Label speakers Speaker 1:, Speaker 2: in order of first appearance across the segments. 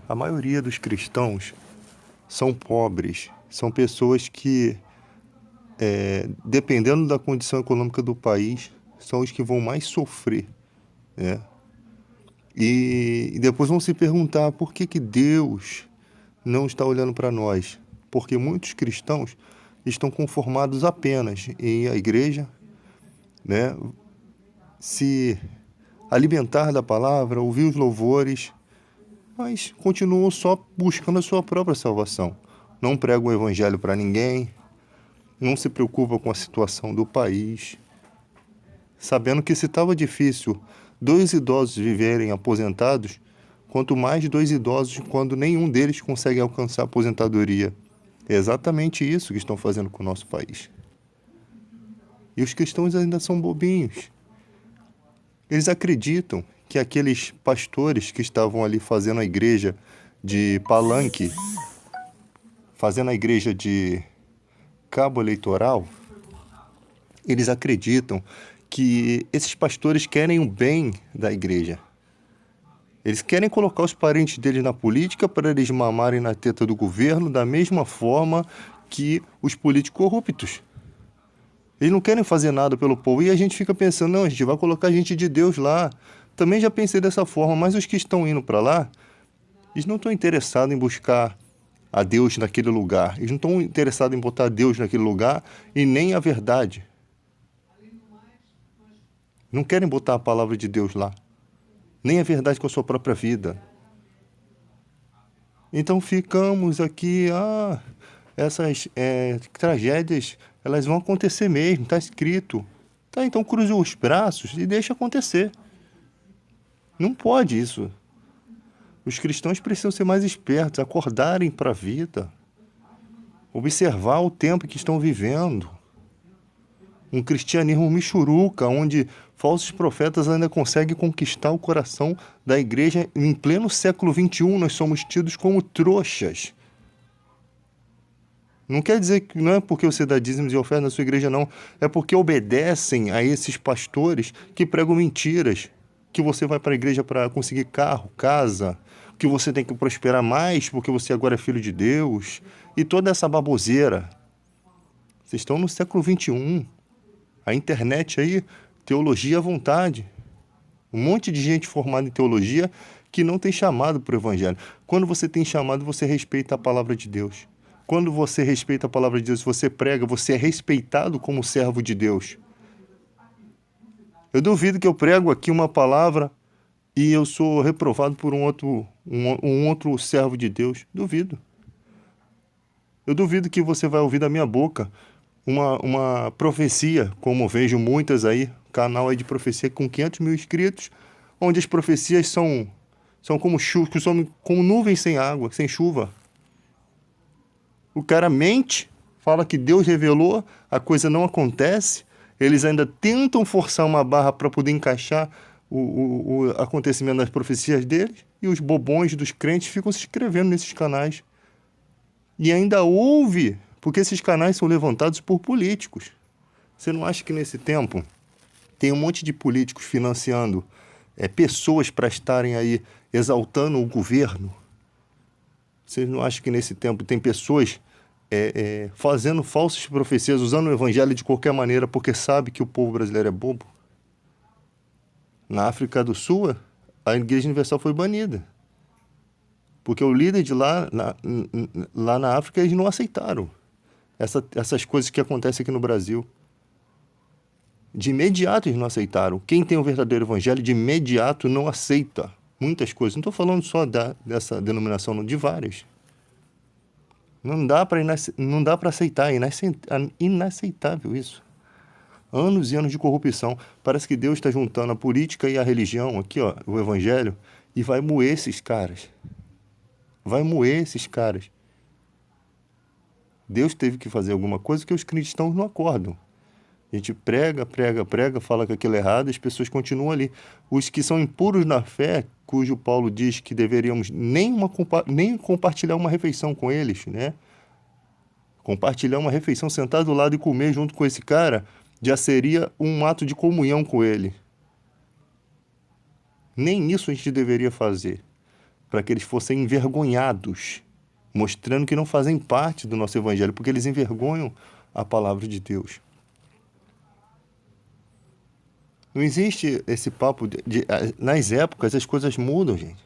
Speaker 1: A maioria dos cristãos são pobres, são pessoas que, dependendo da condição econômica do país, são os que vão mais sofrer, né? E depois vão se perguntar por que que Deus não está olhando para nós. Porque muitos cristãos estão conformados apenas em a igreja, né? Se alimentar da palavra, ouvir os louvores, mas continuam só buscando a sua própria salvação. Não pregam o evangelho para ninguém, não se preocupam com a situação do país, sabendo que se estava difícil dois idosos viverem aposentados, quanto mais dois idosos quando nenhum deles consegue alcançar a aposentadoria. É exatamente isso que estão fazendo com o nosso país. E os cristãos ainda são bobinhos. Eles acreditam que aqueles pastores que estavam ali fazendo a igreja de palanque, fazendo a igreja de cabo eleitoral, eles acreditam que esses pastores querem o bem da igreja. Eles querem colocar os parentes deles na política para eles mamarem na teta do governo da mesma forma que os políticos corruptos. Eles não querem fazer nada pelo povo. E a gente fica pensando, não, a gente vai colocar gente de Deus lá. Também já pensei dessa forma, mas os que estão indo para lá, eles não estão interessados em buscar a Deus naquele lugar. Eles não estão interessados em botar Deus naquele lugar e nem a verdade. Não querem botar a palavra de Deus lá. Nem a verdade com a sua própria vida. Então ficamos aqui, essas tragédias, elas vão acontecer mesmo, está escrito. Tá, então cruze os braços e deixa acontecer. Não pode isso. Os cristãos precisam ser mais espertos, acordarem para a vida, observar o tempo que estão vivendo. Um cristianismo michuruca, onde falsos profetas ainda conseguem conquistar o coração da igreja. Em pleno século XXI, nós somos tidos como trouxas. Não quer dizer que não é porque você dá dízimos e ofertas na sua igreja, não. É porque obedecem a esses pastores que pregam mentiras. Que você vai para a igreja para conseguir carro, casa, que você tem que prosperar mais porque você agora é filho de Deus. E toda essa baboseira. Vocês estão no século XXI. A internet aí, teologia à vontade. Um monte de gente formada em teologia que não tem chamado para o evangelho. Quando você tem chamado, você respeita a palavra de Deus. Quando você respeita a palavra de Deus, você prega, você é respeitado como servo de Deus. Eu duvido que eu prego aqui uma palavra e eu sou reprovado por um outro servo de Deus. Duvido. Eu duvido que você vai ouvir da minha boca uma profecia, como vejo muitas aí, canal aí de profecia com 500 mil inscritos, onde as profecias são como chuva, são como nuvens sem água, sem chuva. O cara mente, fala que Deus revelou, a coisa não acontece, eles ainda tentam forçar uma barra para poder encaixar o acontecimento das profecias deles, e os bobões dos crentes ficam se inscrevendo nesses canais. E ainda ouve, porque esses canais são levantados por políticos. Você não acha que nesse tempo tem um monte de políticos financiando pessoas para estarem aí exaltando o governo? Você não acha que nesse tempo tem pessoas fazendo falsas profecias, usando o evangelho de qualquer maneira, porque sabe que o povo brasileiro é bobo? Na África do Sul, a Igreja Universal foi banida. Porque o líder de lá na África, eles não aceitaram essas coisas que acontecem aqui no Brasil. De imediato eles não aceitaram. Quem tem o verdadeiro evangelho, de imediato não aceita muitas coisas. Não estou falando só dessa denominação, não, de várias. Não dá para aceitar, é inaceitável isso. Anos e anos de corrupção. Parece que Deus está juntando a política e a religião, aqui ó, o evangelho, e vai moer esses caras. Vai moer esses caras. Deus teve que fazer alguma coisa que os cristãos não acordam. A gente prega, fala que aquilo é errado, as pessoas continuam ali. Os que são impuros na fé, cujo Paulo diz que deveríamos nem compartilhar uma refeição com eles, né? Compartilhar uma refeição, sentar do lado e comer junto com esse cara, já seria um ato de comunhão com ele. Nem isso a gente deveria fazer. para que eles fossem envergonhados, mostrando que não fazem parte do nosso evangelho, porque eles envergonham a palavra de Deus. Não existe esse papo nas épocas as coisas mudam, gente.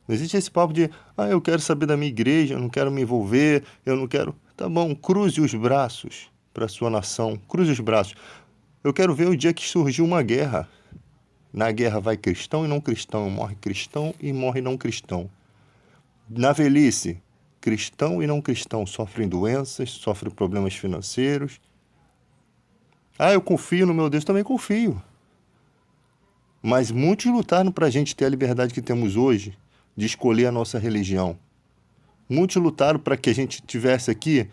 Speaker 1: Não existe esse papo de, eu quero saber da minha igreja, eu não quero me envolver, eu não quero... Tá bom, cruze os braços para a sua nação, cruze os braços. Eu quero ver o dia que surgiu uma guerra. Na guerra vai cristão e não cristão, morre cristão e morre não cristão. Na velhice, cristão e não cristão sofrem doenças, sofrem problemas financeiros. Eu confio no meu Deus, também confio. Mas muitos lutaram para a gente ter a liberdade que temos hoje de escolher a nossa religião. Muitos lutaram para que a gente tivesse aqui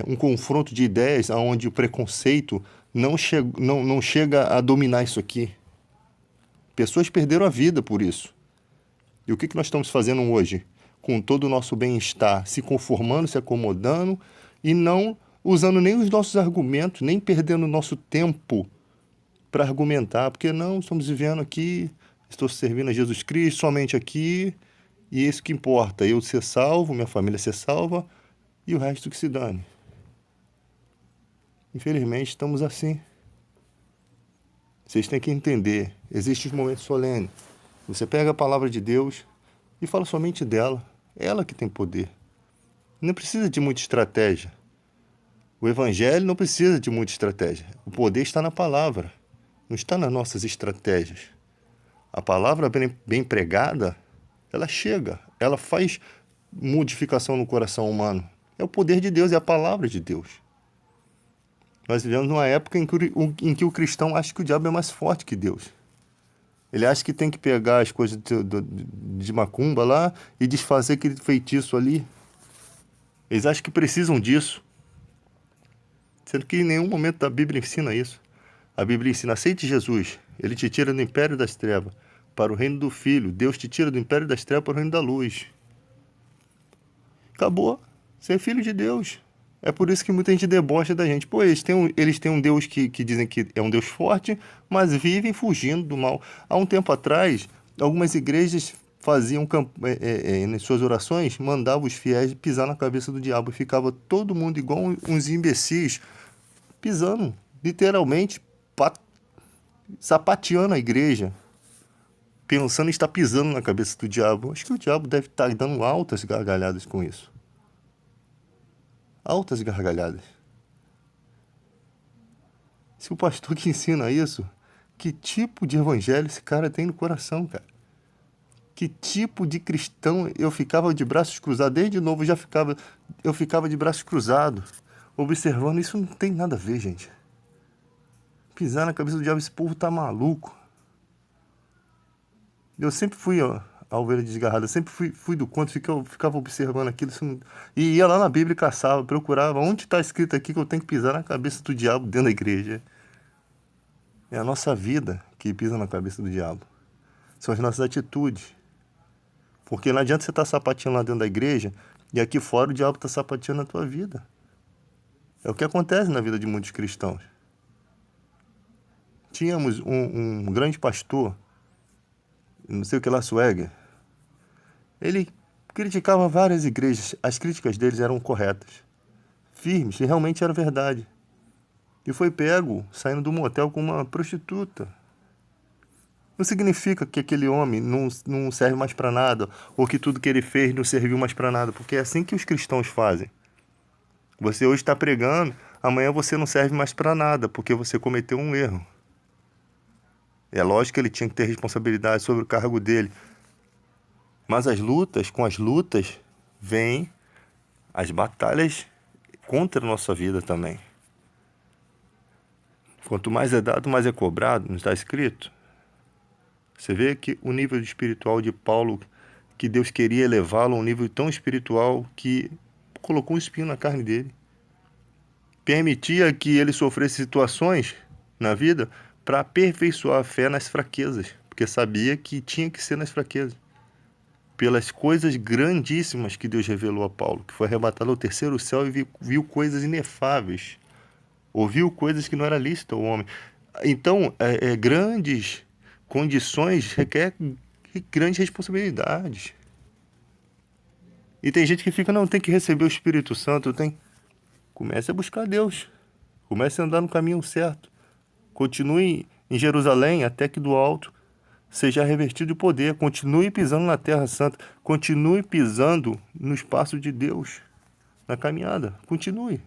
Speaker 1: um confronto de ideias onde o preconceito não chega a dominar isso aqui. Pessoas perderam a vida por isso. E o que nós estamos fazendo hoje? Com todo o nosso bem-estar, se conformando, se acomodando e não usando nem os nossos argumentos, nem perdendo o nosso tempo para argumentar, porque não, estamos vivendo aqui, estou servindo a Jesus Cristo somente aqui, e é isso que importa, eu ser salvo, minha família ser salva, e o resto que se dane. Infelizmente, estamos assim. Vocês têm que entender, existem os momentos solenes. Você pega a palavra de Deus e fala somente dela, ela que tem poder. Não precisa de muita estratégia. O evangelho não precisa de muita estratégia. O poder está na palavra, não está nas nossas estratégias. A palavra bem pregada, ela chega, ela faz modificação no coração humano. É o poder de Deus, é a palavra de Deus. Nós vivemos numa época em que o cristão acha que o diabo é mais forte que Deus. Ele acha que tem que pegar as coisas de macumba lá e desfazer aquele feitiço ali. Eles acham que precisam disso. Sendo que em nenhum momento da Bíblia ensina isso. A Bíblia ensina, aceite Jesus. Ele te tira do império das trevas para o reino do Filho. Deus te tira do império das trevas para o reino da luz. Acabou. Você é filho de Deus. É por isso que muita gente debocha da gente. Pô, eles têm um Deus que dizem que é um Deus forte, mas vivem fugindo do mal. Há um tempo atrás, algumas igrejas faziam, nas suas orações, mandavam os fiéis pisar na cabeça do diabo. E ficava todo mundo igual uns imbecis, pisando, literalmente, sapateando a igreja, pensando em estar pisando na cabeça do diabo. Acho que o diabo deve estar dando altas gargalhadas com isso. Altas gargalhadas. Se o pastor que ensina isso, que tipo de evangelho esse cara tem no coração, cara? Que tipo de cristão? Eu ficava de braços cruzados, desde novo eu ficava de braços cruzados, observando. Isso não tem nada a ver, gente. Pisar na cabeça do diabo, esse povo tá maluco. Eu sempre fui a ovelha desgarrada, sempre fui do conto, ficava observando aquilo, e ia lá na Bíblia e caçava, procurava, onde está escrito aqui que eu tenho que pisar na cabeça do diabo dentro da igreja? É a nossa vida que pisa na cabeça do diabo. São as nossas atitudes. Porque não adianta você estar sapateando lá dentro da igreja e aqui fora o diabo está sapateando na tua vida. É o que acontece na vida de muitos cristãos. Tínhamos um grande pastor, não sei o que lá, Swagger. Ele criticava várias igrejas. As críticas deles eram corretas, firmes, e realmente era verdade. E foi pego saindo do motel com uma prostituta. Não significa que aquele homem não serve mais para nada, ou que tudo que ele fez não serviu mais para nada, porque é assim que os cristãos fazem. Você hoje está pregando, amanhã você não serve mais para nada, porque você cometeu um erro. É lógico que ele tinha que ter responsabilidade sobre o cargo dele. Mas com as lutas, vêm as batalhas contra a nossa vida também. Quanto mais é dado, mais é cobrado, não está escrito? Você vê que o nível espiritual de Paulo, que Deus queria elevá-lo a um nível tão espiritual que colocou um espinho na carne dele. Permitia que ele sofresse situações na vida para aperfeiçoar a fé nas fraquezas, porque sabia que tinha que ser nas fraquezas. Pelas coisas grandíssimas que Deus revelou a Paulo, que foi arrebatado ao terceiro céu e viu coisas inefáveis, ouviu coisas que não era lícito ao homem. Então, grandes condições grandes responsabilidades. E tem gente que fica, não, tem que receber o Espírito Santo, tem... Comece a buscar Deus. Comece a andar no caminho certo. Continue em Jerusalém até que do alto seja revestido de poder. Continue pisando na terra santa. Continue pisando no espaço de Deus, na caminhada. Continue.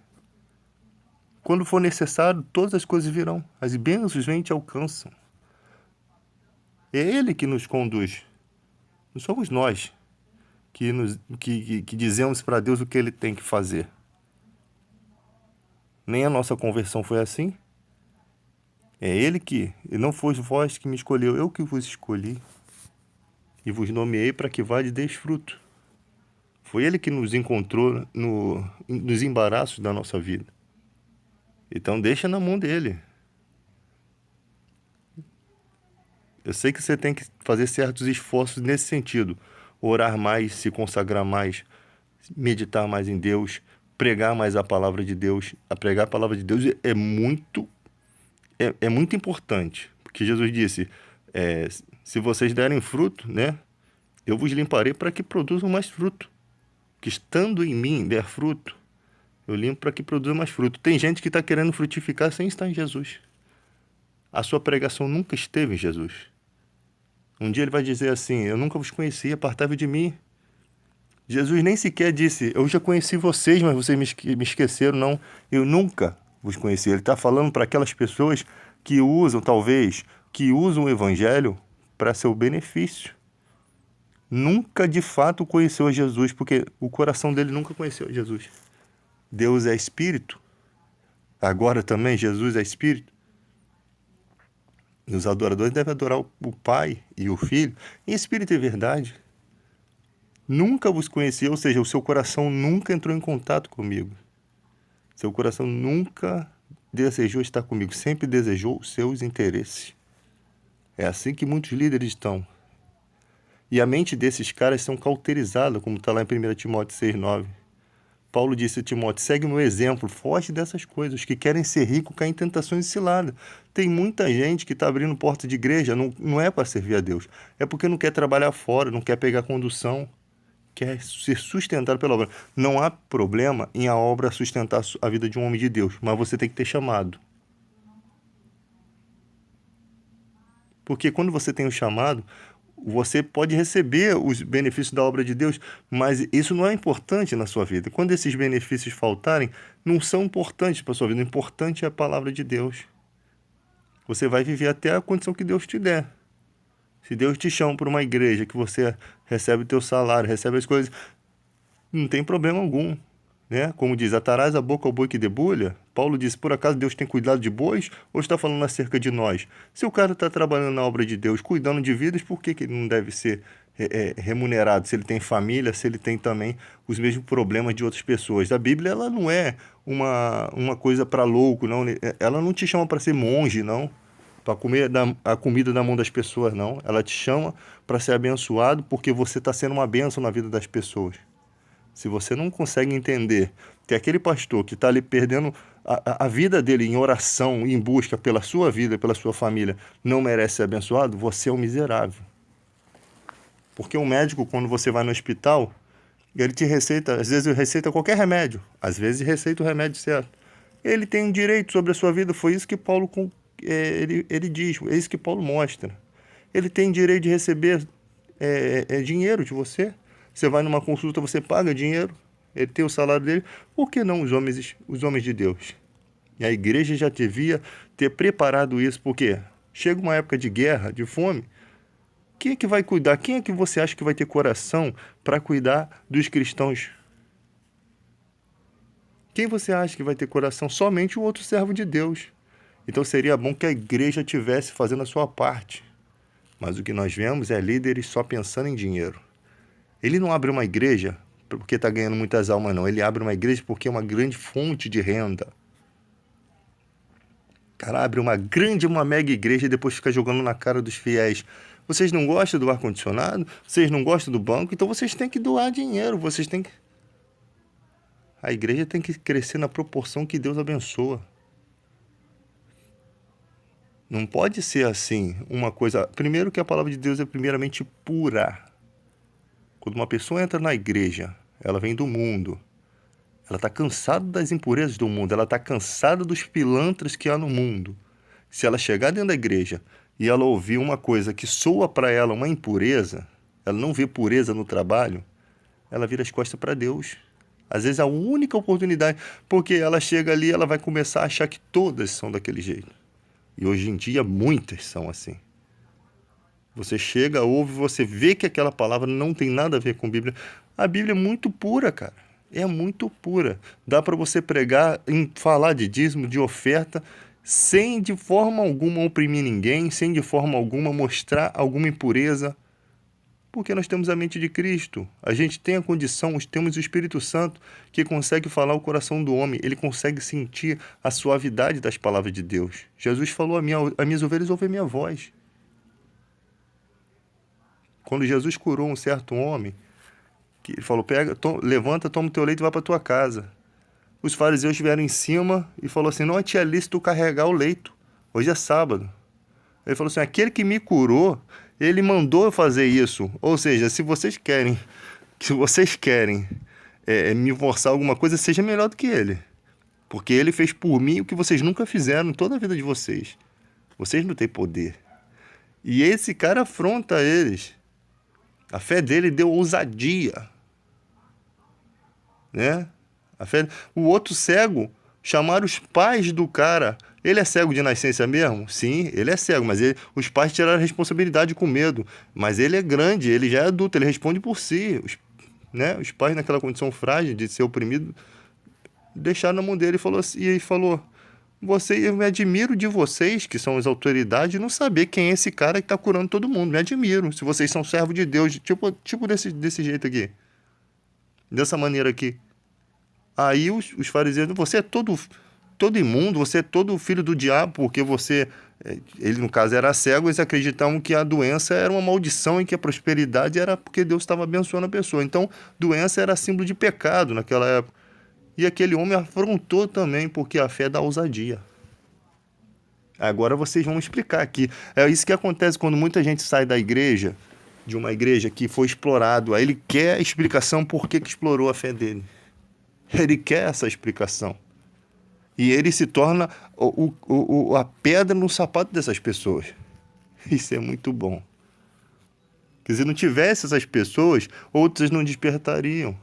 Speaker 1: Quando for necessário, todas as coisas virão. As bênçãos vêm e te alcançam. É Ele que nos conduz. Não somos nós que dizemos para Deus o que Ele tem que fazer. Nem a nossa conversão foi assim. É Ele que, e não foi vós que me escolheu, eu que vos escolhi e vos nomeei para que vade e deis fruto. Foi Ele que nos encontrou nos embaraços da nossa vida. Então deixa na mão dele. Eu sei que você tem que fazer certos esforços nesse sentido. Orar mais, se consagrar mais, meditar mais em Deus, pregar mais a palavra de Deus. A pregar a palavra de Deus é muito importante. Porque Jesus disse, se vocês derem fruto, né, eu vos limparei para que produzam mais fruto. Que estando em mim der fruto, eu limpo para que produza mais fruto. Tem gente que está querendo frutificar sem estar em Jesus. A sua pregação nunca esteve em Jesus. Um dia ele vai dizer assim, eu nunca vos conheci, apartai-vos de mim. Jesus nem sequer disse, eu já conheci vocês, mas vocês me esqueceram. Não, eu nunca vos conheci. Ele está falando para aquelas pessoas que usam, talvez, que usam o evangelho para seu benefício. Nunca de fato conheceu a Jesus, porque o coração dele nunca conheceu a Jesus. Deus é Espírito. Agora também Jesus é Espírito. E os adoradores devem adorar o Pai e o Filho em Espírito e verdade. Nunca vos conheci, ou seja, o seu coração nunca entrou em contato comigo. Seu coração nunca desejou estar comigo, sempre desejou os seus interesses. É assim que muitos líderes estão. E a mente desses caras são cauterizadas, como está lá em 1 Timóteo 6,9. Paulo disse a Timóteo, segue o meu exemplo, foge dessas coisas. Os que querem ser ricos caem em tentações e ciladas. Tem muita gente que está abrindo porta de igreja, não é para servir a Deus. É porque não quer trabalhar fora, não quer pegar condução, quer ser sustentado pela obra. Não há problema em a obra sustentar a vida de um homem de Deus, mas você tem que ter chamado. Porque quando você tem o chamado, você pode receber os benefícios da obra de Deus, mas isso não é importante na sua vida. Quando esses benefícios faltarem, não são importantes para a sua vida. O importante é a palavra de Deus. Você vai viver até a condição que Deus te der. Se Deus te chama para uma igreja que você recebe o teu salário, recebe as coisas, não tem problema algum. Né? Como diz, atarás a boca ao boi que debulha. Paulo diz, por acaso Deus tem cuidado de bois ou está falando acerca de nós? Se o cara está trabalhando na obra de Deus, cuidando de vidas, por que ele não deve ser remunerado? Se ele tem família, se ele tem também os mesmos problemas de outras pessoas. A Bíblia ela não é uma coisa para louco, não. Ela não te chama para ser monge, não. Para comer a comida da mão das pessoas, não. Ela te chama para ser abençoado porque você está sendo uma bênção na vida das pessoas. Se você não consegue entender que aquele pastor que está ali perdendo a vida dele em oração, em busca pela sua vida, pela sua família, não merece ser abençoado, você é um miserável. Porque um médico, quando você vai no hospital, ele te receita, às vezes receita qualquer remédio, às vezes receita o remédio certo. Ele tem um direito sobre a sua vida, foi isso que Paulo ele diz, é isso que Paulo mostra. Ele tem direito de receber dinheiro de você. Você vai numa consulta, você paga dinheiro, ele tem o salário dele. Por que não os homens de Deus? E a igreja já devia ter preparado isso, porque chega uma época de guerra, de fome, quem é que vai cuidar? Quem é que você acha que vai ter coração para cuidar dos cristãos? Quem você acha que vai ter coração? Somente o outro servo de Deus. Então seria bom que a igreja estivesse fazendo a sua parte. Mas o que nós vemos é líderes só pensando em dinheiro. Ele não abre uma igreja porque está ganhando muitas almas, não. Ele abre uma igreja porque é uma grande fonte de renda. O cara abre uma mega igreja e depois fica jogando na cara dos fiéis. Vocês não gostam do ar-condicionado? Vocês não gostam do banco? Então vocês têm que doar dinheiro. A igreja tem que crescer na proporção que Deus abençoa. Não pode ser assim, uma coisa... Primeiro que a palavra de Deus é primeiramente pura. Quando uma pessoa entra na igreja, ela vem do mundo. Ela está cansada das impurezas do mundo, ela está cansada dos pilantras que há no mundo. Se ela chegar dentro da igreja e ela ouvir uma coisa que soa para ela uma impureza, ela não vê pureza no trabalho, ela vira as costas para Deus. Às vezes a única oportunidade, porque ela chega ali, ela vai começar a achar que todas são daquele jeito. E hoje em dia muitas são assim. Você chega, ouve, você vê que aquela palavra não tem nada a ver com a Bíblia. A Bíblia é muito pura, cara. É muito pura. Dá para você pregar, falar de dízimo, de oferta, sem de forma alguma oprimir ninguém, sem de forma alguma mostrar alguma impureza. Porque nós temos a mente de Cristo. A gente tem a condição, temos o Espírito Santo que consegue falar o coração do homem. Ele consegue sentir a suavidade das palavras de Deus. Jesus falou, as minhas ovelhas ouvem a minha voz. Quando Jesus curou um certo homem, que ele falou, levanta, toma o teu leito e vai para tua casa. Os fariseus vieram em cima e falou assim, não é lícito carregar o leito, hoje é sábado. Ele falou assim, aquele que me curou, ele mandou eu fazer isso. Ou seja, se vocês querem me forçar alguma coisa, seja melhor do que ele. Porque ele fez por mim o que vocês nunca fizeram em toda a vida de vocês. Vocês não têm poder. E esse cara afronta eles. A fé dele deu ousadia, né? O outro cego, chamaram os pais do cara. Ele é cego de nascença mesmo? Sim, ele é cego, mas os pais tiraram a responsabilidade com medo. Mas ele é grande, ele já é adulto, ele responde por si. Os pais, naquela condição frágil de ser oprimido, deixaram na mão dele e falou, eu me admiro de vocês, que são as autoridades, não saber quem é esse cara que está curando todo mundo. Me admiro. Se vocês são servos de Deus, tipo desse jeito aqui. Dessa maneira aqui. Aí os fariseus, você é todo imundo, você é todo filho do diabo, porque ele no caso era cego, eles acreditavam que a doença era uma maldição e que a prosperidade era porque Deus estava abençoando a pessoa. Então, doença era símbolo de pecado naquela época. E aquele homem afrontou também, porque a fé dá ousadia. Agora vocês vão explicar aqui. É isso que acontece quando muita gente sai da igreja, de uma igreja que foi explorado. Aí ele quer explicação por que explorou a fé dele. Ele quer essa explicação. E ele se torna a pedra no sapato dessas pessoas. Isso é muito bom. Porque se não tivesse essas pessoas, outras não despertariam.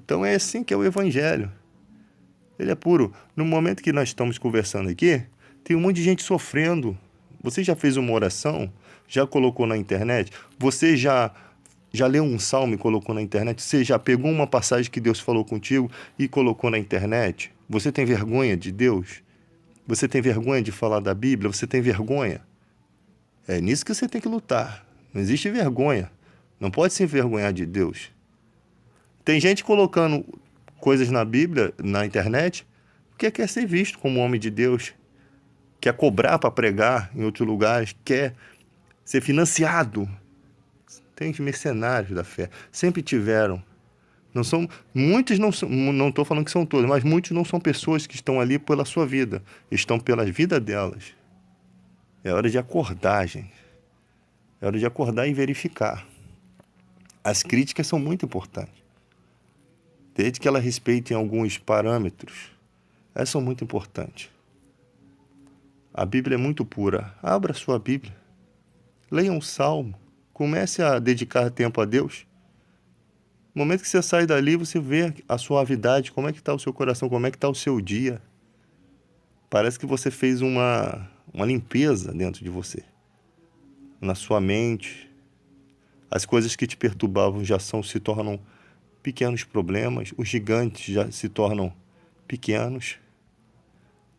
Speaker 1: Então é assim que é o Evangelho. Ele é puro. No momento que nós estamos conversando aqui, tem um monte de gente sofrendo. Você já fez uma oração? Já colocou na internet? Você já leu um salmo e colocou na internet? Você já pegou uma passagem que Deus falou contigo e colocou na internet? Você tem vergonha de Deus? Você tem vergonha de falar da Bíblia? Você tem vergonha? É nisso que você tem que lutar. Não existe vergonha. Não pode se envergonhar de Deus. Tem gente colocando coisas na Bíblia, na internet, porque quer ser visto como homem de Deus, quer cobrar para pregar em outros lugares, quer ser financiado. Tem mercenários da fé, sempre tiveram. Muitos não estou falando que são todos, mas muitos não são pessoas que estão ali pela sua vida, estão pela vida delas. É hora de acordar, gente. É hora de acordar e verificar. As críticas são muito importantes. Desde que elas respeitem alguns parâmetros, elas são muito importantes. A Bíblia é muito pura. Abra sua Bíblia. Leia um salmo. Comece a dedicar tempo a Deus. No momento que você sai dali, você vê a suavidade, como é que está o seu coração, como é que está o seu dia. Parece que você fez uma limpeza dentro de você. Na sua mente. As coisas que te perturbavam se tornam pequenos problemas, os gigantes já se tornam pequenos.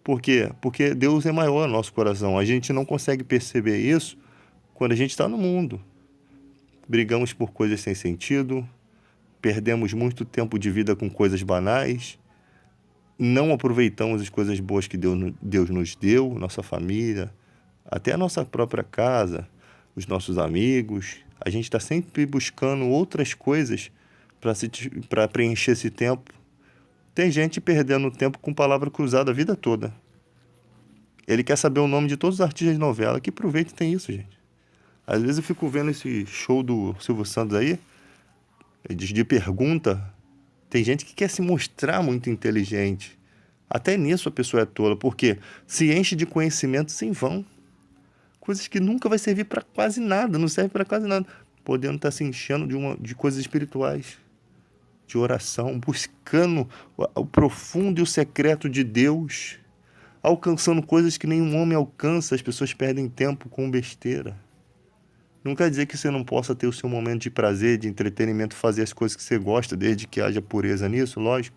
Speaker 1: Por quê? Porque Deus é maior no nosso coração. A gente não consegue perceber isso quando a gente está no mundo. Brigamos por coisas sem sentido, perdemos muito tempo de vida com coisas banais, não aproveitamos as coisas boas que Deus nos deu, nossa família, até a nossa própria casa, os nossos amigos. A gente está sempre buscando outras coisas para preencher esse tempo. Tem gente perdendo tempo com palavra cruzada a vida toda. Ele quer saber o nome de todos os artistas de novela. Que proveito tem isso, gente? Às vezes eu fico vendo esse show do Silvio Santos aí, de pergunta. Tem gente que quer se mostrar muito inteligente. Até nisso a pessoa é tola, porque se enche de conhecimentos em vão. Coisas que nunca vai servir para quase nada, não serve para quase nada. Podendo estar se enchendo de coisas espirituais, de oração, buscando o profundo e o secreto de Deus, alcançando coisas que nenhum homem alcança. As pessoas perdem tempo com besteira. Não quer dizer que você não possa ter o seu momento de prazer, de entretenimento, fazer as coisas que você gosta, desde que haja pureza nisso, lógico.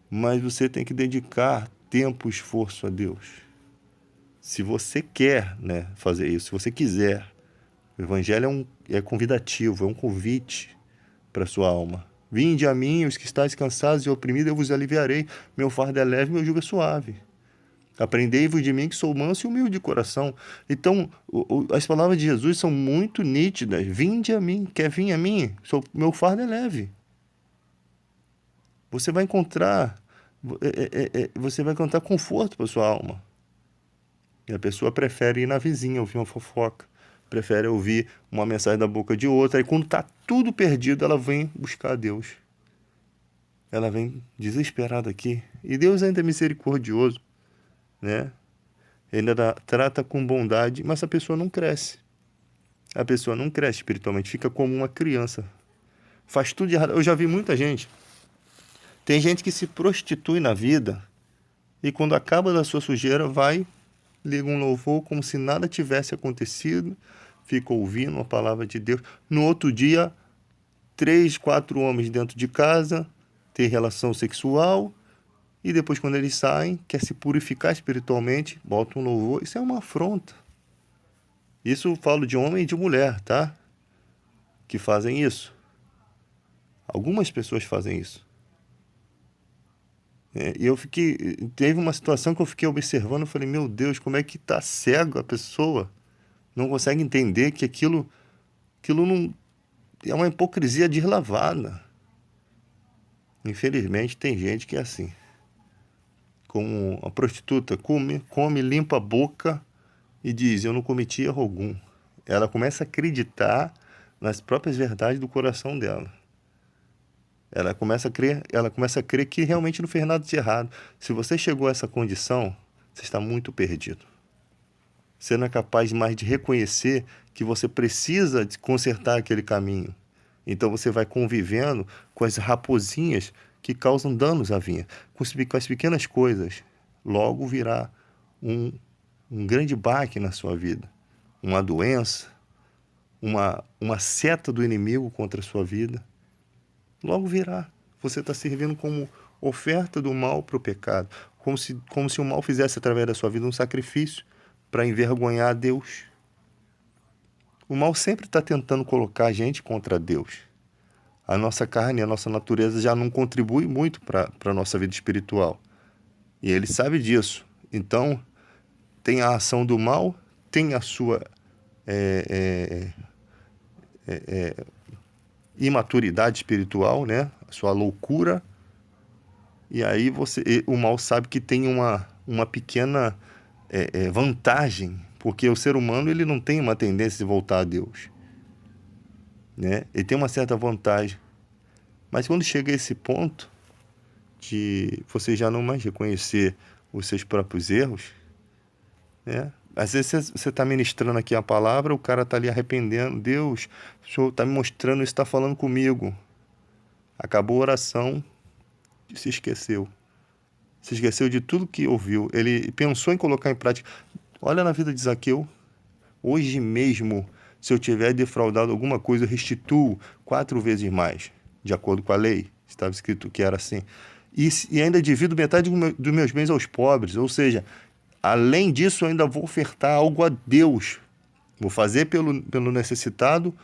Speaker 1: Mas você tem que dedicar tempo e esforço a Deus. Se você quer, né, fazer isso, se você quiser, o Evangelho é convidativo, é um convite para a sua alma. Vinde a mim, os que estáis cansados e oprimidos, eu vos aliviarei. Meu fardo é leve, meu jugo é suave. Aprendei-vos de mim, que sou manso e humilde de coração. Então, as palavras de Jesus são muito nítidas. Vinde a mim. Quer vir a mim? Meu fardo é leve. Você vai encontrar, você vai encontrar conforto para sua alma. E a pessoa prefere ir na vizinha, ouvir uma fofoca. Prefere ouvir uma mensagem da boca de outra. E quando está tudo perdido, ela vem buscar a Deus. Ela vem desesperada aqui. E Deus ainda é misericordioso, né? Ele ainda trata com bondade, mas a pessoa não cresce. A pessoa não cresce espiritualmente, fica como uma criança. Faz tudo de errado. Eu já vi muita gente. Tem gente que se prostitui na vida e quando acaba da sua sujeira, vai, liga um louvor como se nada tivesse acontecido, fica ouvindo a palavra de Deus. No outro dia, 3, 4 homens dentro de casa, ter relação sexual, e depois, quando eles saem, quer se purificar espiritualmente, bota um louvor. Isso é uma afronta. Isso eu falo de homem e de mulher, tá? Que fazem isso. Algumas pessoas fazem isso. E eu fiquei... Teve uma situação que eu fiquei observando, eu falei, meu Deus, como é que tá cego a pessoa? Não consegue entender que aquilo não... É uma hipocrisia deslavada. Infelizmente, tem gente que é assim. Como a prostituta come, limpa a boca e diz, eu não cometi erro algum. Ela começa a acreditar nas próprias verdades do coração dela. Ela começa a crer que realmente não fez nada de errado. Se você chegou a essa condição, você está muito perdido. Você não é capaz mais de reconhecer que você precisa de consertar aquele caminho. Então você vai convivendo com as raposinhas que causam danos à vinha, com as pequenas coisas. Logo virá um grande baque na sua vida, uma doença, uma seta do inimigo contra a sua vida. Logo virá. Você está servindo como oferta do mal para o pecado, como se o mal fizesse através da sua vida um sacrifício para envergonhar a Deus. O mal sempre está tentando colocar a gente contra Deus. A nossa carne, a nossa natureza já não contribui muito para a nossa vida espiritual. E ele sabe disso. Então, tem a ação do mal, tem a sua imaturidade espiritual, né? A sua loucura. E aí o mal sabe que tem uma pequena vantagem, porque o ser humano ele não tem uma tendência de voltar a Deus, né? Ele tem uma certa vantagem. Mas quando chega a esse ponto de você já não mais reconhecer os seus próprios erros, né? Às vezes você está ministrando aqui a palavra, o cara está ali arrependendo. Deus, o Senhor está me mostrando isso, está falando comigo. Acabou a oração e se esqueceu. Se esqueceu de tudo que ouviu. Ele pensou em colocar em prática. Olha na vida de Zaqueu. Hoje mesmo, se eu tiver defraudado alguma coisa, eu restituo 4 vezes mais, de acordo com a lei. Estava escrito que era assim. E ainda divido metade dos meus bens aos pobres. Ou seja, além disso, eu ainda vou ofertar algo a Deus. Vou fazer pelo necessitado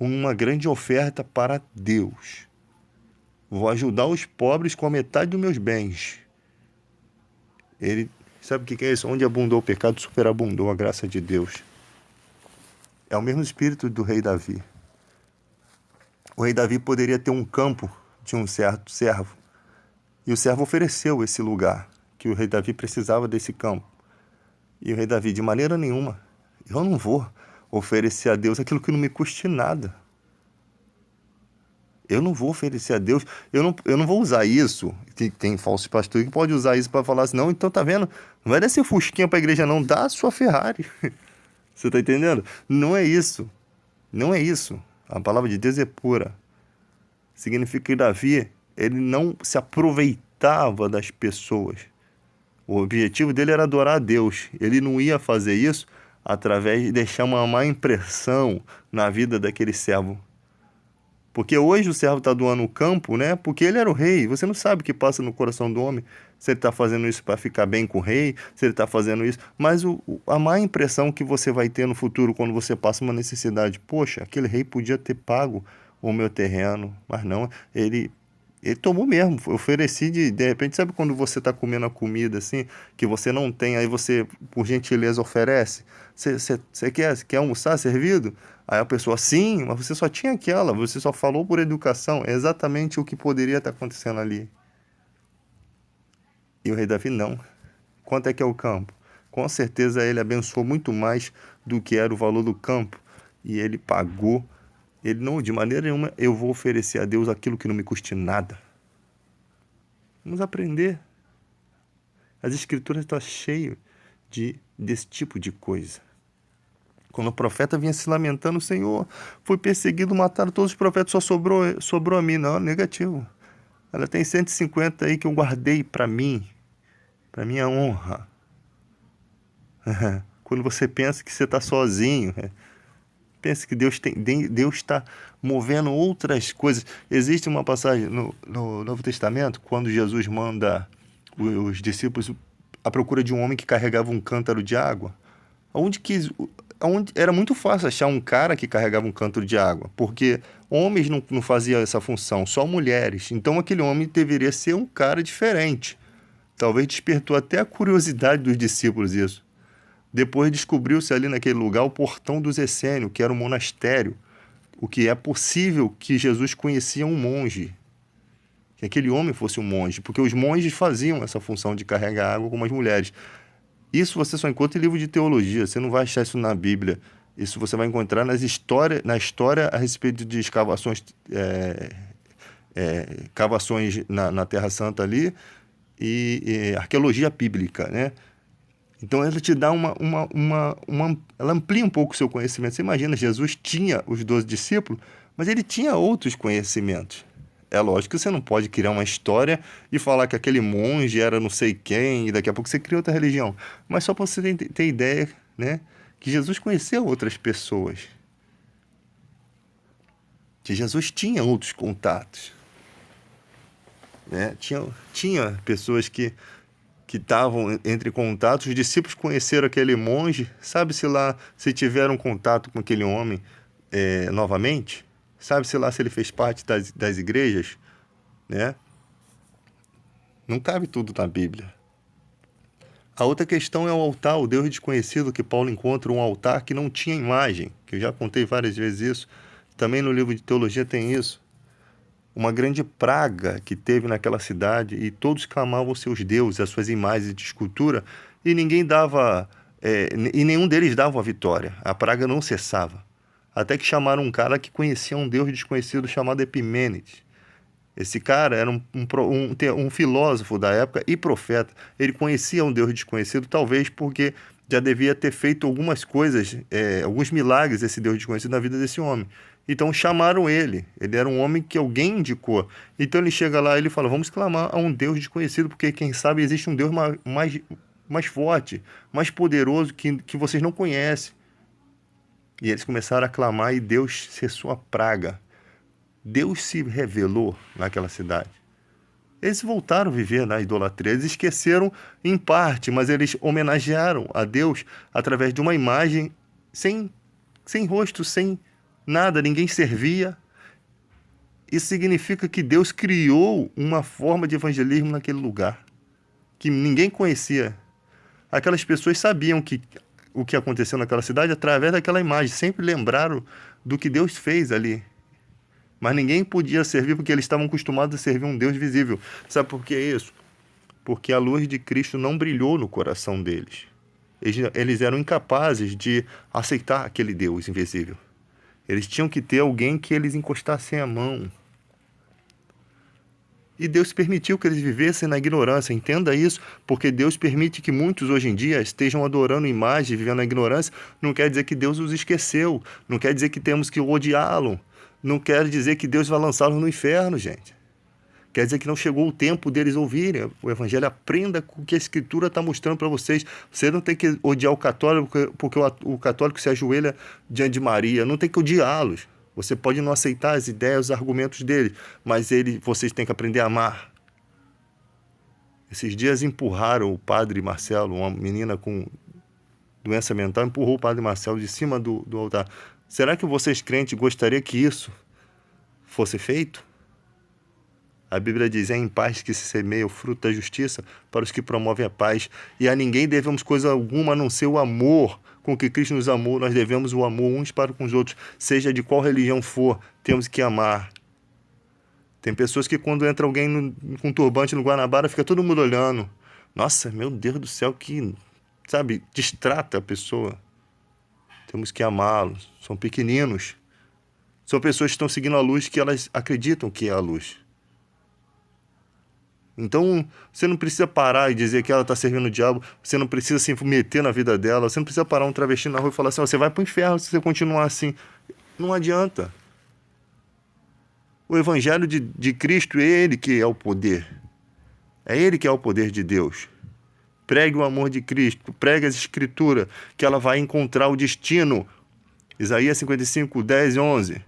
Speaker 1: uma grande oferta para Deus. Vou ajudar os pobres com a metade dos meus bens. Ele sabe o que é isso? Onde abundou o pecado, superabundou a graça de Deus. É o mesmo espírito do rei Davi. O rei Davi poderia ter um campo de um certo servo. E o servo ofereceu esse lugar, que o rei Davi precisava desse campo. E o rei Davi, de maneira nenhuma, eu não vou oferecer a Deus aquilo que não me custe nada. Eu não vou oferecer a Deus, eu não vou usar isso. Tem falso pastor que pode usar isso para falar assim, não, então tá vendo? Não vai dar esse fusquinha para a igreja não, dá a sua Ferrari. Você tá entendendo? Não é isso. Não é isso. A palavra de Deus é pura. Significa que Davi, ele não se aproveitava das pessoas. O objetivo dele era adorar a Deus. Ele não ia fazer isso através de deixar uma má impressão na vida daquele servo. Porque hoje o servo está doando o campo, né? Porque ele era o rei. Você não sabe o que passa no coração do homem. Se ele está fazendo isso para ficar bem com o rei, se ele está fazendo isso. Mas a má impressão que você vai ter no futuro quando você passa uma necessidade. Poxa, aquele rei podia ter pago o meu terreno. Mas não, ele tomou mesmo. Ofereci de repente, sabe quando você está comendo a comida assim, que você não tem, aí você, por gentileza, oferece? Você quer almoçar servido? Aí a pessoa, sim, mas você só tinha aquela, você só falou por educação. É exatamente o que poderia estar acontecendo ali. E o rei Davi, não. Quanto é que é o campo? Com certeza ele abençoou muito mais do que era o valor do campo. E ele pagou. Ele não, de maneira nenhuma, eu vou oferecer a Deus aquilo que não me custe nada. Vamos aprender. As escrituras estão cheias desse tipo de coisa. Quando o profeta vinha se lamentando, o Senhor foi perseguido, mataram todos os profetas, só sobrou a mim. Não, negativo. Ela tem 150 aí que eu guardei para mim, para minha honra. Quando você pensa que você está sozinho, pensa que Deus está movendo outras coisas. Existe uma passagem no Novo Testamento, quando Jesus manda os discípulos à procura de um homem que carregava um cântaro de água. Onde era muito fácil achar um cara que carregava um cântaro de água, porque homens não faziam essa função, só mulheres. Então aquele homem deveria ser um cara diferente. Talvez despertou até a curiosidade dos discípulos isso. Depois descobriu-se ali naquele lugar o portão dos essênios, que era um monastério. O que é possível que Jesus conhecia um monge, que aquele homem fosse um monge, porque os monges faziam essa função de carregar água como as mulheres. Isso você só encontra em livro de teologia, você não vai achar isso na Bíblia. Isso você vai encontrar na história a respeito de escavações, cavações na Terra Santa ali e arqueologia bíblica, né? Então ela te dá ela amplia um pouco o seu conhecimento. Você imagina, Jesus tinha os 12 discípulos, mas ele tinha outros conhecimentos. É lógico que você não pode criar uma história e falar que aquele monge era não sei quem, e daqui a pouco você cria outra religião. Mas só para você ter ideia, né, que Jesus conheceu outras pessoas. Que Jesus tinha outros contatos. Né? Tinha pessoas que estavam entre contatos. Os discípulos conheceram aquele monge. Sabe-se lá se tiveram contato com aquele homem novamente? Sabe-se lá se ele fez parte das igrejas, né? Não cabe tudo na Bíblia. A outra questão é o altar, o Deus desconhecido, que Paulo encontra um altar que não tinha imagem, que eu já contei várias vezes isso. Também no livro de teologia tem isso. Uma grande praga que teve naquela cidade e todos clamavam seus deuses, as suas imagens de escultura, e ninguém dava, e nenhum deles dava a vitória. A praga não cessava. Até que chamaram um cara que conhecia um deus desconhecido chamado Epimênides. Esse cara era um filósofo da época e profeta. Ele conhecia um deus desconhecido, talvez porque já devia ter feito algumas coisas, alguns milagres, esse deus desconhecido, na vida desse homem. Então chamaram ele. Ele era um homem que alguém indicou. Então ele chega lá e ele fala, vamos clamar a um deus desconhecido, porque quem sabe existe um deus mais forte, mais poderoso, que vocês não conhecem. E eles começaram a clamar e Deus cessou a praga. Deus se revelou naquela cidade. Eles voltaram a viver na idolatria. Eles esqueceram em parte, mas eles homenagearam a Deus através de uma imagem sem rosto, sem nada. Ninguém servia. Isso significa que Deus criou uma forma de evangelismo naquele lugar que ninguém conhecia. Aquelas pessoas sabiam o que aconteceu naquela cidade através daquela imagem. Sempre lembraram do que Deus fez ali. Mas ninguém podia servir porque eles estavam acostumados a servir um Deus visível. Sabe por que isso? Porque a luz de Cristo não brilhou no coração deles. Eles eram incapazes de aceitar aquele Deus invisível. Eles tinham que ter alguém que eles encostassem a mão. E Deus permitiu que eles vivessem na ignorância. Entenda isso, porque Deus permite que muitos hoje em dia estejam adorando imagens, vivendo na ignorância. Não quer dizer que Deus os esqueceu. Não quer dizer que temos que odiá-lo. Não quer dizer que Deus vai lançá-los no inferno, gente. Quer dizer que não chegou o tempo deles ouvirem o Evangelho. Aprenda com o que a Escritura está mostrando para vocês. Você não tem que odiar o católico, porque o católico se ajoelha diante de Maria. Não tem que odiá-los. Você pode não aceitar as ideias, os argumentos dele, mas vocês têm que aprender a amar. Esses dias empurraram o padre Marcelo, uma menina com doença mental, empurrou o padre Marcelo de cima do altar. Será que vocês, crentes, gostariam que isso fosse feito? A Bíblia diz, é em paz que se semeia o fruto da justiça para os que promovem a paz. E a ninguém devemos coisa alguma a não ser o amor com que Cristo nos amou. Nós devemos o amor uns para com os outros. Seja de qual religião for, temos que amar. Tem pessoas que quando entra alguém com turbante no Guanabara, fica todo mundo olhando. Nossa, meu Deus do céu, que, sabe, distrata a pessoa. Temos que amá-los. São pequeninos. São pessoas que estão seguindo a luz que elas acreditam que é a luz. Então, você não precisa parar e dizer que ela está servindo o diabo, você não precisa se meter na vida dela, você não precisa parar um travesti na rua e falar assim, você vai para o inferno se você continuar assim. Não adianta. O Evangelho de Cristo é Ele que é o poder. É Ele que é o poder de Deus. Pregue o amor de Cristo, pregue as Escrituras, que ela vai encontrar o destino. Isaías 55, 10 e 11.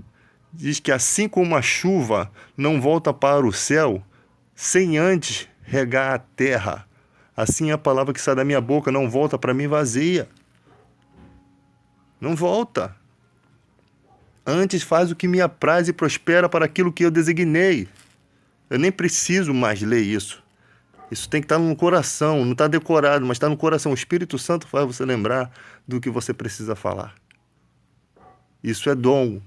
Speaker 1: Diz que assim como a chuva não volta para o céu, sem antes regar a terra, assim a palavra que sai da minha boca não volta para mim vazia. Não volta. Antes faz o que me apraz e prospera para aquilo que eu designei. Eu nem preciso mais ler isso. Isso tem que estar no coração, não está decorado, mas está no coração. O Espírito Santo faz você lembrar do que você precisa falar. Isso é dom.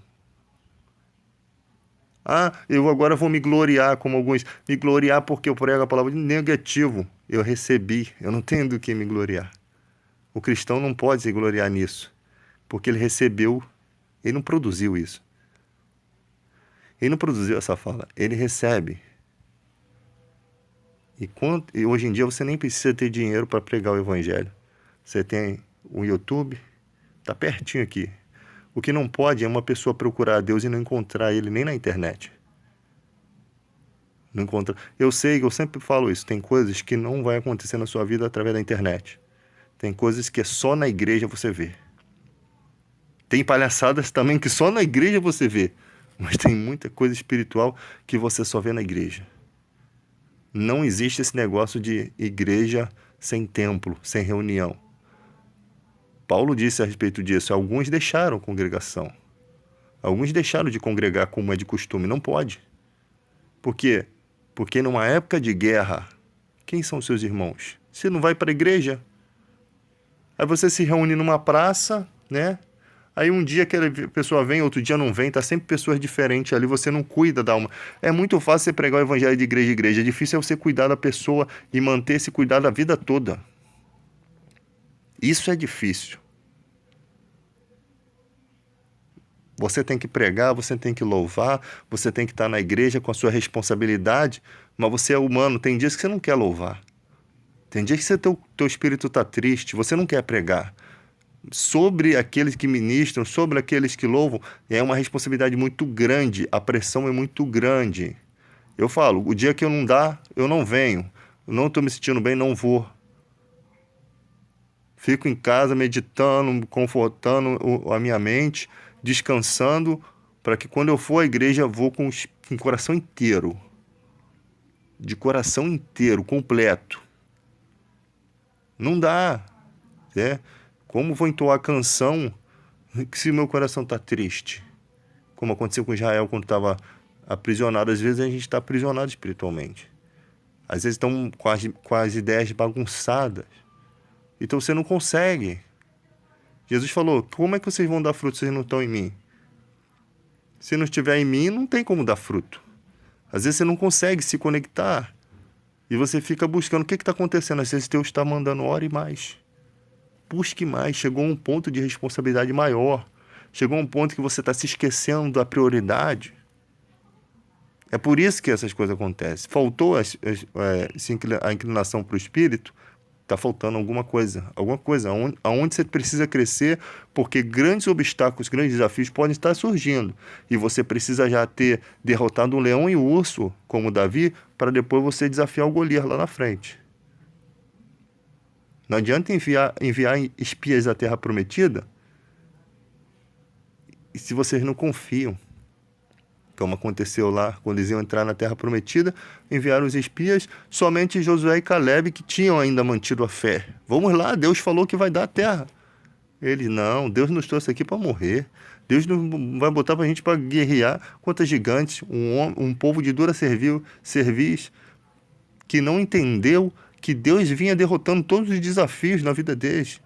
Speaker 1: Eu agora vou me gloriar, como alguns. Me gloriar porque eu prego a palavra de negativo. Eu recebi, eu não tenho do que me gloriar. O cristão não pode se gloriar nisso, porque ele recebeu, ele não produziu isso. Ele não produziu essa fala, ele recebe. E hoje em dia você nem precisa ter dinheiro para pregar o evangelho. Você tem o YouTube, está pertinho aqui. O que não pode é uma pessoa procurar a Deus e não encontrar Ele nem na internet. Não encontra. Eu sei, eu sempre falo isso, tem coisas que não vai acontecer na sua vida através da internet. Tem coisas que é só na igreja você vê. Tem palhaçadas também que só na igreja você vê. Mas tem muita coisa espiritual que você só vê na igreja. Não existe esse negócio de igreja sem templo, sem reunião. Paulo disse a respeito disso, alguns deixaram a congregação. Alguns deixaram de congregar como é de costume. Não pode. Por quê? Porque numa época de guerra, quem são seus irmãos? Você não vai para a igreja. Aí você se reúne numa praça, né? Aí um dia aquela pessoa vem, outro dia não vem, tá sempre pessoas diferentes ali, você não cuida da alma. É muito fácil você pregar o evangelho de igreja em igreja, é difícil é você cuidar da pessoa e manter esse cuidado a vida toda. Isso é difícil. Você tem que pregar, você tem que louvar, você tem que estar na igreja com a sua responsabilidade, mas você é humano, tem dias que você não quer louvar. Tem dias que teu espírito está triste, você não quer pregar. Sobre aqueles que ministram, sobre aqueles que louvam, é uma responsabilidade muito grande, a pressão é muito grande. Eu falo, o dia que eu não dá, eu não venho. Eu não estou me sentindo bem, não vou. Fico em casa meditando, confortando a minha mente, descansando, para que quando eu for à igreja, eu vou com o coração inteiro. De coração inteiro, completo. Não dá. Como vou entoar a canção se meu coração está triste? Como aconteceu com Israel quando estava aprisionado. Às vezes a gente está aprisionado espiritualmente. Às vezes estão com as ideias bagunçadas. Então você não consegue. Jesus falou, como é que vocês vão dar fruto se vocês não estão em mim? Se não estiver em mim, não tem como dar fruto. Às vezes você não consegue se conectar. E você fica buscando o que está acontecendo. Às vezes Deus está mandando ore mais. busque mais. Chegou a um ponto de responsabilidade maior. Chegou a um ponto que você está se esquecendo da prioridade. É por isso que essas coisas acontecem. Faltou a inclinação para o espírito, está faltando alguma coisa. Aonde você precisa crescer, porque grandes obstáculos, grandes desafios podem estar surgindo. E você precisa já ter derrotado um leão e um urso, como Davi, para depois você desafiar o Golias lá na frente. Não adianta enviar espias à Terra Prometida e se vocês não confiam. Como aconteceu lá, quando eles iam entrar na Terra Prometida, enviaram os espias, somente Josué e Caleb que tinham ainda mantido a fé. Vamos lá, Deus falou que vai dar a terra. Eles, não, Deus nos trouxe aqui para morrer. Deus não vai botar para a gente para guerrear contra gigantes, um povo de dura cerviz, que não entendeu que Deus vinha derrotando todos os desafios na vida deles.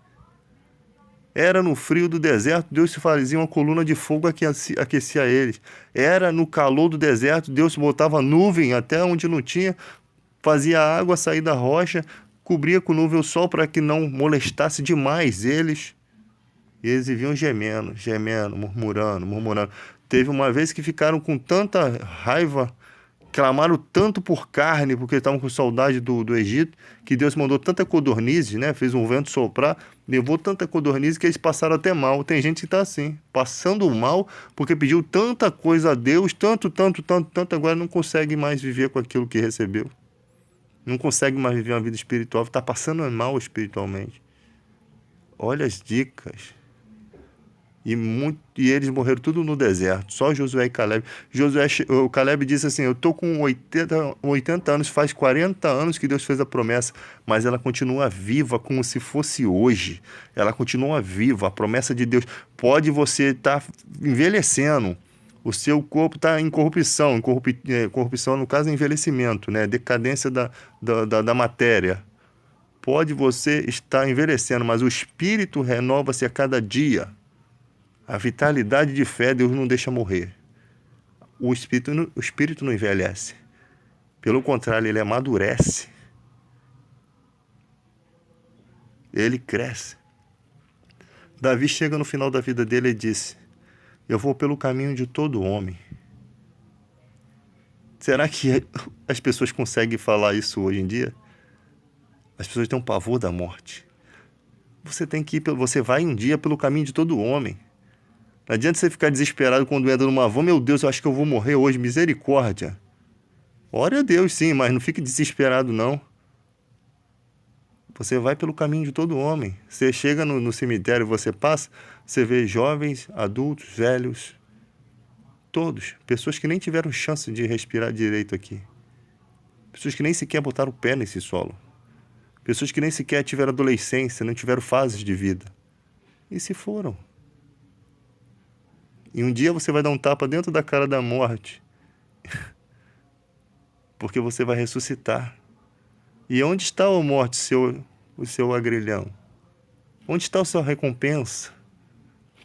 Speaker 1: Era no frio do deserto, Deus se fazia uma coluna de fogo que aquecia eles. Era no calor do deserto, Deus botava nuvem até onde não tinha, fazia a água sair da rocha, cobria com nuvem o sol para que não molestasse demais eles. E eles viviam gemendo, murmurando. Teve uma vez que ficaram com tanta raiva, clamaram tanto por carne, porque estavam com saudade do Egito, que Deus mandou tanta codornize, né? Fez um vento soprar, levou tanta codornize que eles passaram até mal. Tem gente que está assim, passando mal, porque pediu tanta coisa a Deus, tanto, agora não consegue mais viver com aquilo que recebeu. Não consegue mais viver uma vida espiritual, está passando mal espiritualmente. Olha as dicas. E eles morreram tudo no deserto, só Josué e Caleb. O Caleb disse assim, eu estou com 80 anos, faz 40 anos que Deus fez a promessa, mas ela continua viva como se fosse hoje. Ela continua viva, a promessa de Deus. Pode você estar envelhecendo, o seu corpo está em corrupção, corrupção no caso é envelhecimento, né? Decadência da matéria. Pode você estar envelhecendo, mas o espírito renova-se a cada dia. A vitalidade de fé, Deus não deixa morrer. O espírito não envelhece. Pelo contrário, ele amadurece. Ele cresce. Davi chega no final da vida dele e disse, eu vou pelo caminho de todo homem. Será que as pessoas conseguem falar isso hoje em dia? As pessoas têm um pavor da morte. Você vai um dia pelo caminho de todo homem. Não adianta você ficar desesperado quando entra numa van, meu Deus, eu acho que eu vou morrer hoje, misericórdia. Ore a Deus sim, mas não fique desesperado não. Você vai pelo caminho de todo homem. Você chega no cemitério, você passa, você vê jovens, adultos, velhos, todos. Pessoas que nem tiveram chance de respirar direito aqui. Pessoas que nem sequer botaram o pé nesse solo. Pessoas que nem sequer tiveram adolescência, não tiveram fases de vida. E se foram. E um dia você vai dar um tapa dentro da cara da morte. Porque você vai ressuscitar. E onde está, ó morte, o seu agrilhão? Onde está a sua recompensa?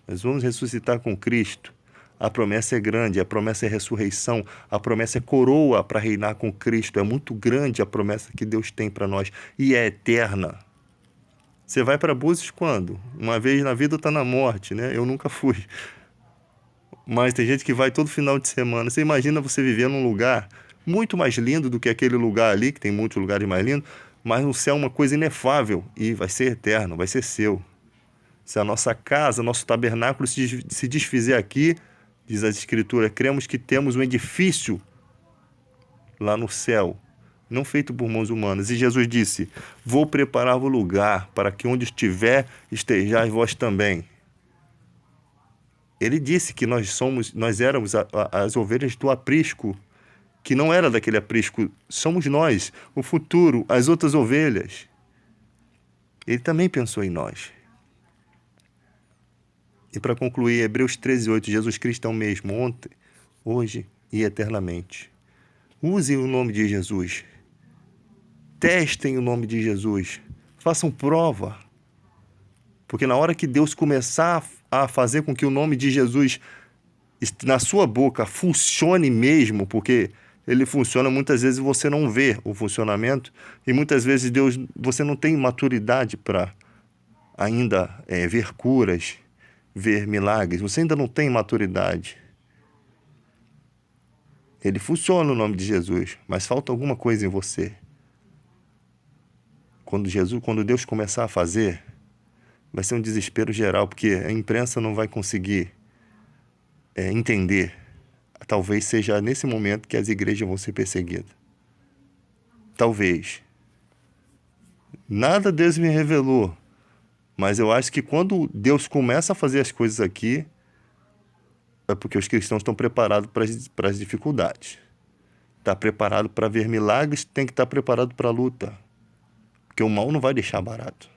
Speaker 1: Nós vamos ressuscitar com Cristo. A promessa é grande, a promessa é ressurreição, a promessa é coroa para reinar com Cristo. É muito grande a promessa que Deus tem para nós e é eterna. Você vai para Búzios quando? Uma vez na vida está na morte, né? Eu nunca fui. Mas tem gente que vai todo final de semana. Você imagina você viver num lugar muito mais lindo do que aquele lugar ali, que tem muitos lugares mais lindos, mas no céu uma coisa inefável e vai ser eterno, vai ser seu. Se a nossa casa, nosso tabernáculo se desfizer aqui, diz a Escritura, cremos que temos um edifício lá no céu, não feito por mãos humanas. E Jesus disse, vou preparar o lugar para que onde estiver, estejais vós também. Ele disse que nós éramos as ovelhas do aprisco, que não era daquele aprisco, somos nós, o futuro, as outras ovelhas. Ele também pensou em nós. E para concluir, Hebreus 13:8, Jesus Cristo é o mesmo ontem, hoje e eternamente. Usem o nome de Jesus. Testem o nome de Jesus. Façam prova. Porque na hora que Deus começar a fazer com que o nome de Jesus na sua boca funcione mesmo, porque ele funciona, muitas vezes você não vê o funcionamento, e muitas vezes você não tem maturidade para ainda ver curas, ver milagres. Você ainda não tem maturidade. Ele funciona no nome de Jesus, mas falta alguma coisa em você. Quando Deus começar a fazer, vai ser um desespero geral, porque a imprensa não vai conseguir entender. Talvez seja nesse momento que as igrejas vão ser perseguidas. Talvez. Nada Deus me revelou, mas eu acho que quando Deus começa a fazer as coisas aqui, é porque os cristãos estão preparados para as dificuldades. Está preparado para ver milagres, tem que estar preparado para a luta. Porque o mal não vai deixar barato.